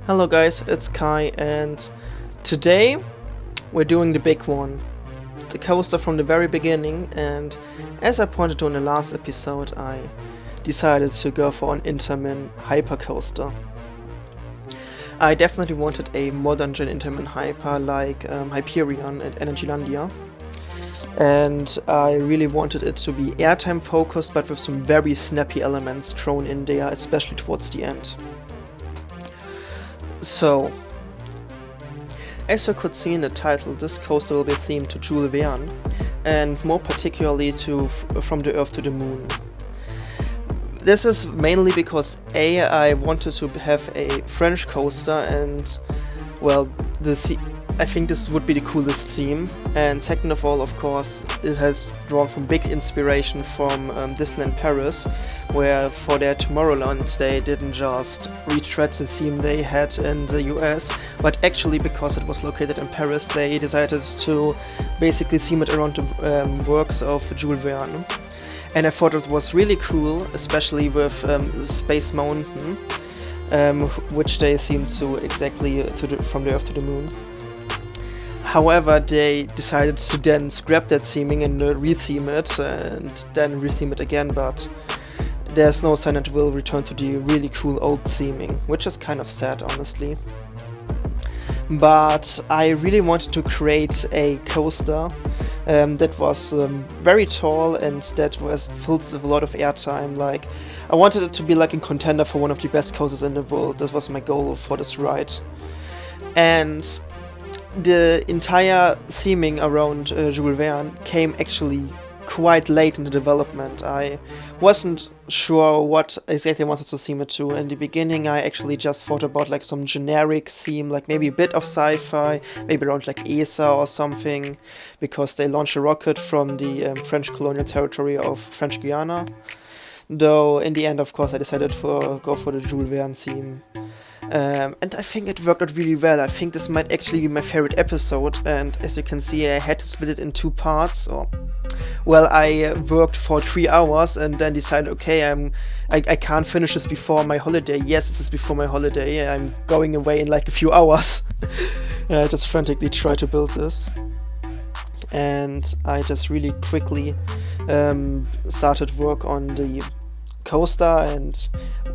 Hello guys, it's Kai, and today we're doing the big one, the coaster from the very beginning. And as I pointed to in the last episode, I decided to go for an Intamin hyper coaster. I definitely wanted a modern gen Intamin hyper like Hyperion and Energylandia, and I really wanted it to be airtime focused but with some very snappy elements thrown in there, especially towards the end. So, as you could see in the title, this coaster will be themed to Jules Verne, and more particularly to From the Earth to the Moon. This is mainly because I wanted to have a French coaster, and well, I think this would be the coolest theme. And second of all, of course, it has drawn from big inspiration from Disneyland Paris, where for their Tomorrowland they didn't just retread the theme they had in the US, but actually because it was located in Paris, they decided to basically theme it around the works of Jules Verne. And I thought it was really cool, especially with Space Mountain, which they themed to exactly From the Earth to the Moon. However, they decided to then scrap that theming and retheme it, and then retheme it again, but there's no sign that it will return to the really cool old theming, which is kind of sad, honestly. But I really wanted to create a coaster that was very tall and that was filled with a lot of airtime. Like, I wanted it to be like a contender for one of the best coasters in the world. That was my goal for this ride. And the entire theming around Jules Verne came actually quite late in the development. I wasn't sure what exactly I wanted to theme it to. In the beginning, I actually just thought about like some generic theme, like maybe a bit of sci-fi, maybe around like ESA or something, because they launched a rocket from the French colonial territory of French Guiana. Though in the end, of course, I decided to go for the Jules Verne theme. And I think it worked out really well. I think this might actually be my favorite episode, and as you can see, I had to split it in two parts. I worked for 3 hours and then decided, okay, I can't finish this before my holiday. Yes, this is before my holiday. I'm going away in like a few hours. I just frantically tried to build this, and I just really quickly started work on the coaster. And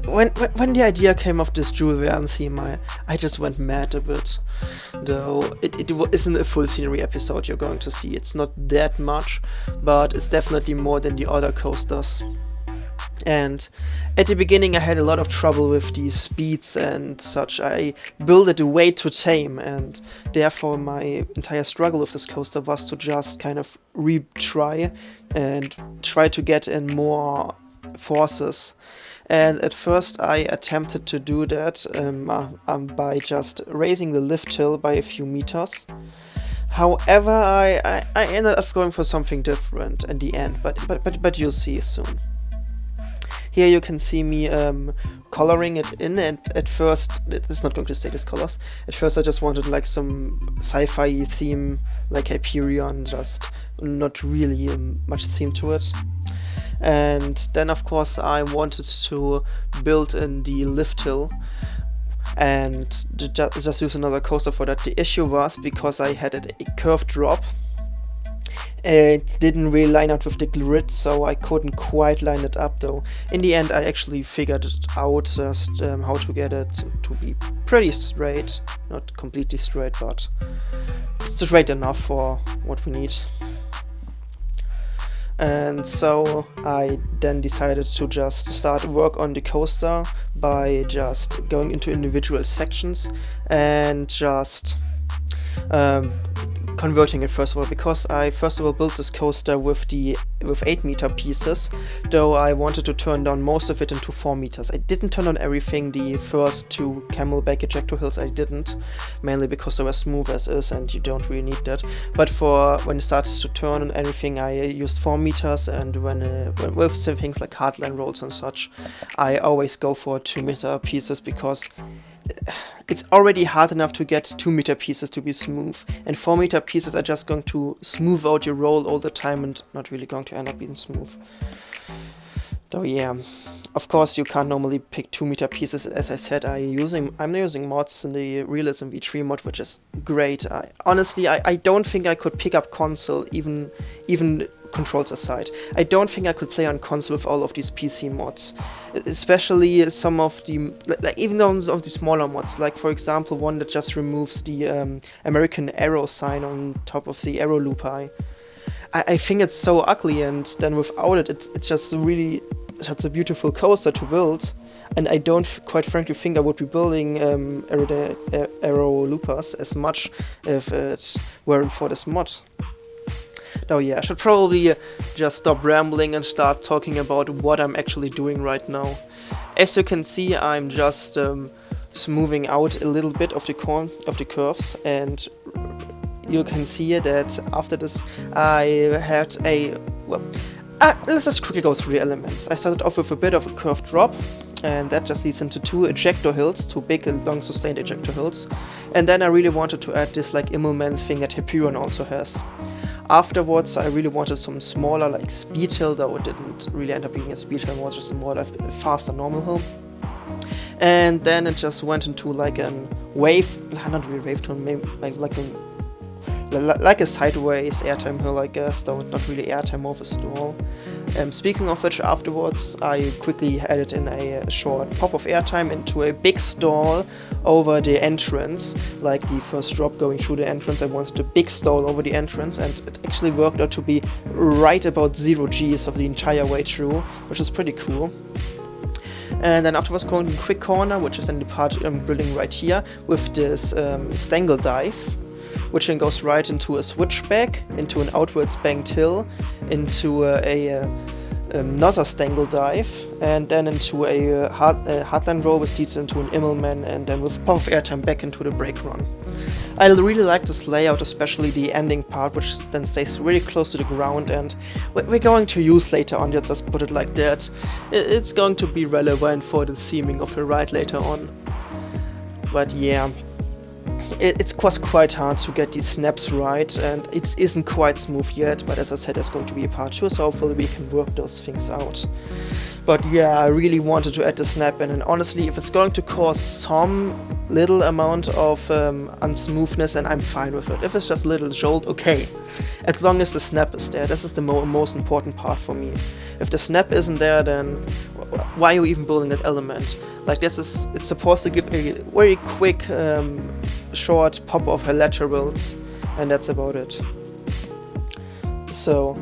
when the idea came of this Jules Verne theme, I just went mad a bit. Though it isn't a full scenery episode you're going to see. It's not that much, but it's definitely more than the other coasters. And at the beginning I had a lot of trouble with the speeds and such. I built it way too tame, and therefore my entire struggle with this coaster was to just kind of retry and try to get in more forces. And at first I attempted to do that by just raising the lift hill by a few meters. However, I ended up going for something different in the end, but you'll see soon. Here you can see me coloring it in, and at first, it's not going to stay these colors. At first I just wanted like some sci-fi theme like Hyperion, just not really much theme to it. And then of course I wanted to build in the lift hill and just use another coaster for that. The issue was because I had a curved drop, it didn't really line up with the grid, so I couldn't quite line it up. Though in the end I actually figured it out just how to get it to be pretty straight, not completely straight, but straight enough for what we need. And so I then decided to just start work on the coaster by just going into individual sections and just converting it first of all, because I first of all built this coaster with 8 meter pieces, though I wanted to turn down most of it into 4 meters. I didn't turn on everything. The first 2 camelback ejector hills I didn't, mainly because they were smooth as is and you don't really need that. But for when it starts to turn and anything, I used 4 meters, and when with some things like hardline rolls and such, I always go for 2 meter pieces, because it's already hard enough to get 2 meter pieces to be smooth, and 4 meter pieces are just going to smooth out your roll all the time and not really going to end up being smooth. So yeah, of course you can't normally pick 2 meter pieces. As I said, I'm using mods in the Realism V3 mod, which is great. I don't think I could pick up console, even controls aside. I don't think I could play on console with all of these PC mods, especially some of the even those of the smaller mods. Like for example, one that just removes the American arrow sign on top of the arrow loop eye. I think it's so ugly, and then without it, it's just really. That's a beautiful coaster to build, and I don't quite frankly think I would be building arrow loopers as much if it weren't for this mod. Now yeah, I should probably just stop rambling and start talking about what I'm actually doing right now. As you can see, I'm just smoothing out a little bit of the curves, and you can see that after this I had let's just quickly go through the elements. I started off with a bit of a curved drop, and that just leads into 2 ejector hills, 2 big and long sustained ejector hills. And then I really wanted to add this like Immelman thing that Hyperion also has. Afterwards, I really wanted some smaller like speed hill, though it didn't really end up being a speed hill, it was just a more like faster normal hill. And then it just went into like a not really wave tone, maybe like a sideways airtime hill, I guess, though it's not really airtime, more of a stall. Speaking of which, afterwards I quickly added in a short pop of airtime into a big stall over the entrance. Like the first drop going through the entrance, I wanted a big stall over the entrance, and it actually worked out to be right about 0 Gs of the entire way through, which is pretty cool. And then afterwards going to quick corner, which is in the part I'm building right here, with this Stangle dive, which then goes right into a switchback, into an outwards banked hill, into another Stangle dive, and then into a hardline roll, which leads into an Immelman, and then with pop of airtime back into the brake run. I really like this layout, especially the ending part, which then stays really close to the ground, and we're going to use later on, let's just put it like that. It's going to be relevant for the theming of the ride later on. But yeah. It was quite hard to get these snaps right, and it isn't quite smooth yet, but as I said, there's going to be a part 2, so hopefully we can work those things out. But yeah, I really wanted to add the snap in, and honestly, if it's going to cause some little amount of unsmoothness, and I'm fine with it. If it's just a little jolt, okay. As long as the snap is there, this is the most important part for me. If the snap isn't there, then why are you even building that element? Like it's supposed to give a very quick short pop of her laterals, and that's about it. So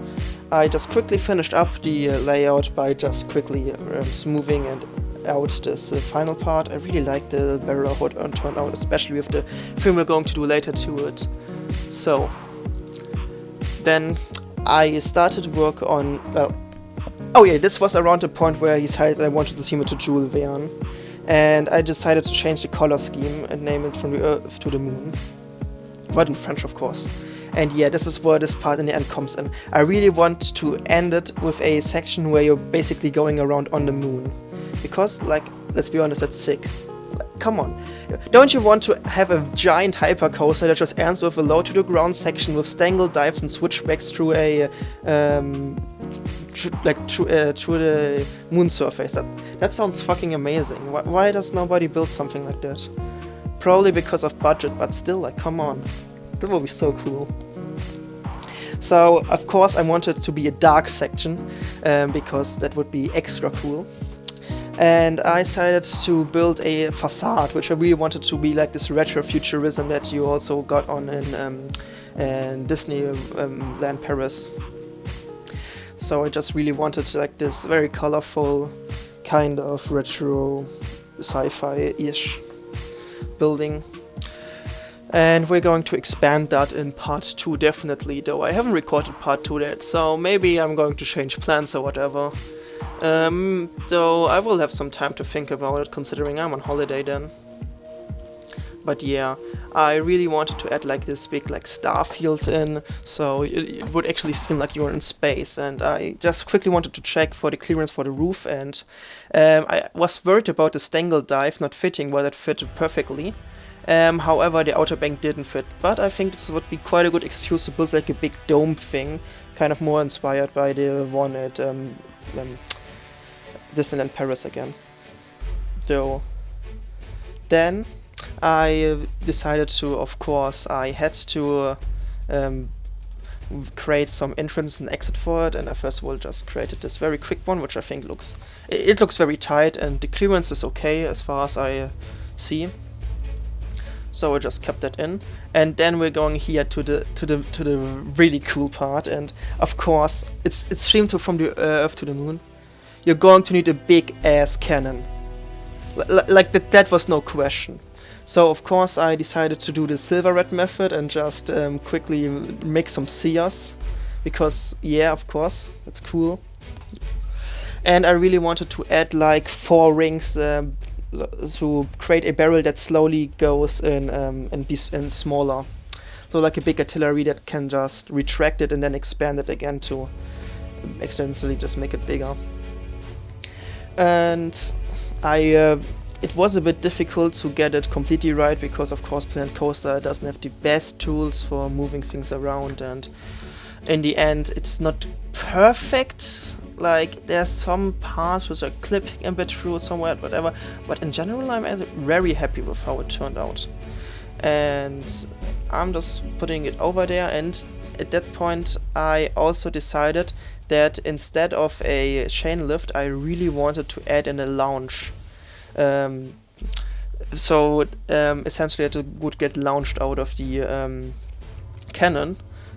I just quickly finished up the layout by just quickly smoothing and out this final part. I really like the barrel how it turned out, especially with the film we're going to do later to it. So then I started work on, this was around the point where he decided I wanted to theme it to Jules Verne. And I decided to change the color scheme and name it From the Earth to the Moon. But in French, of course. And yeah, this is where this part in the end comes in. I really want to end it with a section where you're basically going around on the moon. Because, like, let's be honest, that's sick. Like, come on. Don't you want to have a giant hypercoaster that just ends with a low to the ground section with stangle dives and switchbacks through a through the moon surface? That sounds fucking amazing. Why does nobody build something like that? Probably because of budget, but still, like, come on. That would be so cool. So, of course, I wanted it to be a dark section, because that would be extra cool. And I decided to build a facade, which I really wanted to be like this retro futurism that you also got on in Disneyland Paris. So I just really wanted like this very colorful kind of retro sci-fi-ish building. And we're going to expand that in part 2 definitely, though I haven't recorded part 2 yet, so maybe I'm going to change plans or whatever. Though I will have some time to think about it, considering I'm on holiday then. But yeah, I really wanted to add like this big like star field in, so it would actually seem like you're in space, and I just quickly wanted to check for the clearance for the roof, and I was worried about the stangle dive not fitting where that fitted perfectly. However, the outer bank didn't fit, but I think this would be quite a good excuse to build like a big dome thing, kind of more inspired by the one at Disneyland Paris again. So then I decided to, of course, I had to create some entrance and exit for it, and I first of all just created this very quick one, which I think it looks very tight, and the clearance is okay as far as I see. So I just kept that in, and then we're going here to the really cool part, and of course it's streamed from the Earth to the Moon. You're going to need a big ass cannon, like that was no question. So of course I decided to do the silver red method and just quickly make some sears, because yeah, of course, it's cool. And I really wanted to add like 4 rings to create a barrel that slowly goes in and smaller. So like a big artillery that can just retract it and then expand it again to extensively just make it bigger. And it was a bit difficult to get it completely right, because of course Planet Coaster doesn't have the best tools for moving things around, and in the end it's not perfect. Like there's some parts which are clipping a bit through somewhere, whatever, but in general I'm very happy with how it turned out. And I'm just putting it over there, and at that point I also decided that instead of a chain lift I really wanted to add in a lounge. Essentially it would get launched out of the cannon.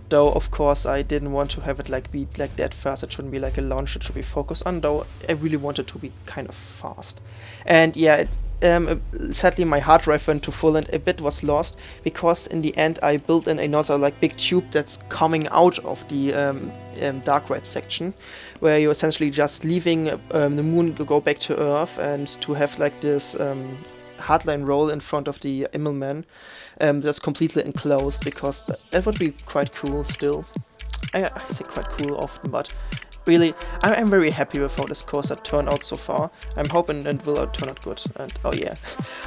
Though of course I didn't want to have it be like that fast. It shouldn't be like a launch, it should be focused on, though I really wanted to be kind of fast. And yeah, sadly my hard drive went to full and a bit was lost, because in the end I built in another like big tube that's coming out of the dark ride section, where you're essentially just leaving the moon to go back to Earth, and to have like this hardline roll in front of the Immelman that's completely enclosed, because that would be quite cool still. I say quite cool often, but really, I'm very happy with how this coaster turned out so far. I'm hoping it will turn out good. And oh yeah,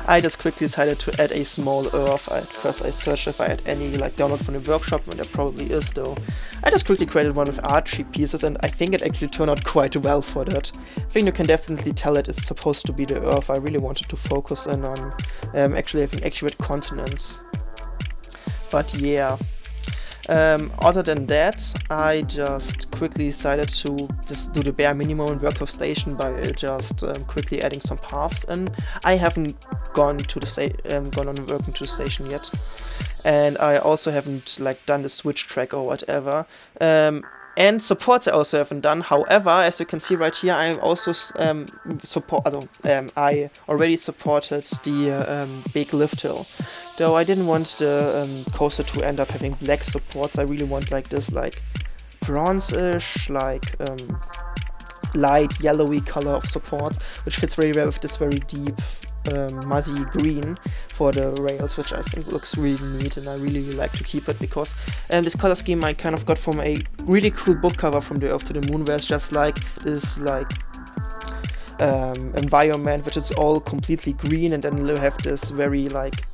I just quickly decided to add a small Earth. At first I searched if I had any like download from the workshop, and there probably is, though. I just quickly created one with Archie pieces, and I think it actually turned out quite well for that. I think you can definitely tell that it's supposed to be the Earth. I really wanted to focus in on actually having accurate continents. But yeah. Other than that, I just quickly decided to just do the bare minimum in Workshop Station by just quickly adding some paths in. I haven't gone on working to the station yet, and I also haven't like done the switch track or whatever. And supports I also haven't done. However, as you can see right here, I also I already supported the big lift hill. Though I didn't want the coaster to end up having black supports. I really want like this like bronze-ish, like light yellowy color of support, which fits very well with this very deep muddy green for the rails, which I think looks really neat, and I really like to keep it, because this color scheme I kind of got from a really cool book cover from the Earth to the Moon, where it's just like this like environment which is all completely green, and then you have this very like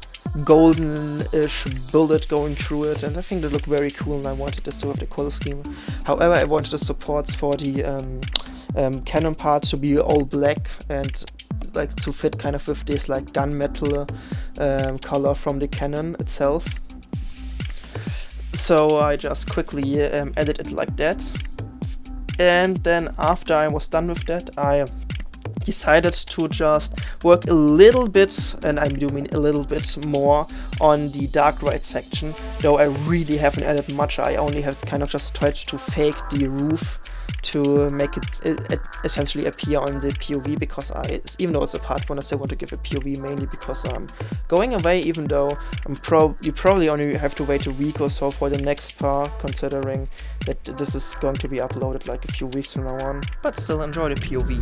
golden-ish bullet going through it, and I think they look very cool, and I wanted this to have the color scheme. However, I wanted the supports for the cannon parts to be all black, and like to fit kind of with this like gunmetal color from the cannon itself. So I just quickly added it like that, and then after I was done with that, I decided to just work a little bit, and I do mean a little bit more, on the dark ride section, though I really haven't added much. I only have kind of just tried to fake the roof to make it essentially appear on the POV, because even though it's a part 1, I still want to give a POV, mainly because I'm going away, even though you probably only have to wait a week or so for the next part, considering that this is going to be uploaded like a few weeks from now on, but still enjoy the POV.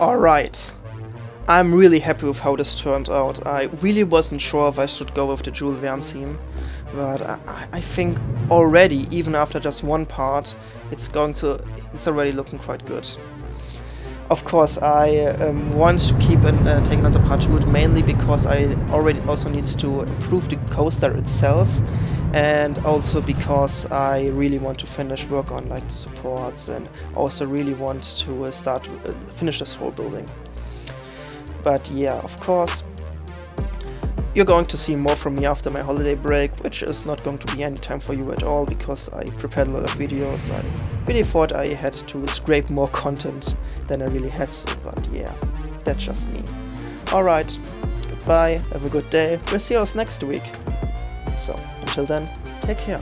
Alright, I'm really happy with how this turned out. I really wasn't sure if I should go with the Jules Verne theme, but I think already, even after just one part, it's already looking quite good. Of course, I want to keep take another part to it, mainly because I already also need to improve the coaster itself, and also because I really want to finish work on like the supports, and also really want to finish this whole building. But yeah, of course, you're going to see more from me after my holiday break, which is not going to be any time for you at all, because I prepared a lot of videos. I really thought I had to scrape more content than I really had to, but yeah, that's just me. Alright, goodbye, have a good day, we'll see us next week. So, until then, take care.